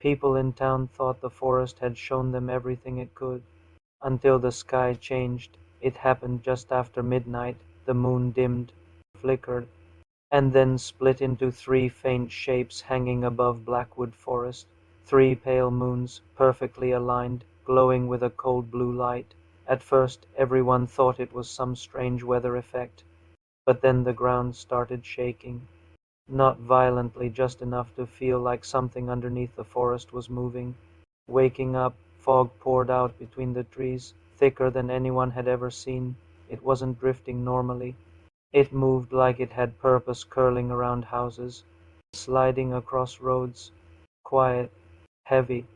People in town thought the forest had shown them everything it could, until the sky changed. It happened just after midnight. The moon dimmed, flickered, and then split into three faint shapes hanging above Blackwood Forest. Three pale moons, perfectly aligned, glowing with a cold blue light. At first everyone thought it was some strange weather effect, but then the ground started shaking. Not violently, just enough to feel like something underneath the forest was moving. Waking up, fog poured out between the trees, thicker than anyone had ever seen. It wasn't drifting normally. It moved like it had purpose, curling around houses, sliding across roads, quiet, heavy,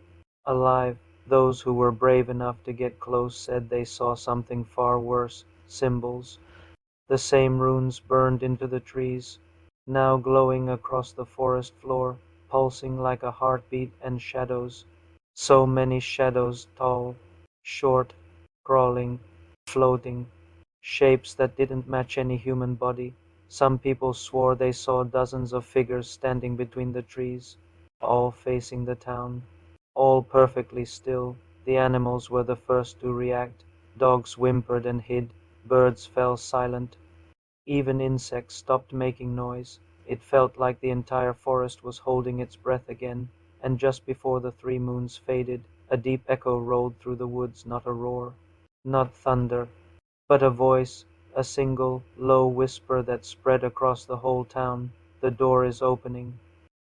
alive. Those who were brave enough to get close said they saw something far worse, symbols. The same runes burned into the trees, now glowing across the forest floor, pulsing like a heartbeat, and shadows. So many shadows, tall, short, crawling, floating, shapes that didn't match any human body. Some people swore they saw dozens of figures standing between the trees, all facing the town, all perfectly still. The animals were the first to react. Dogs whimpered and hid, birds fell silent, even insects stopped making noise. It felt like the entire forest was holding its breath again, and just before the three moons faded, a deep echo rolled through the woods, not a roar, not thunder, but a voice, a single, low whisper that spread across the whole town. The door is opening.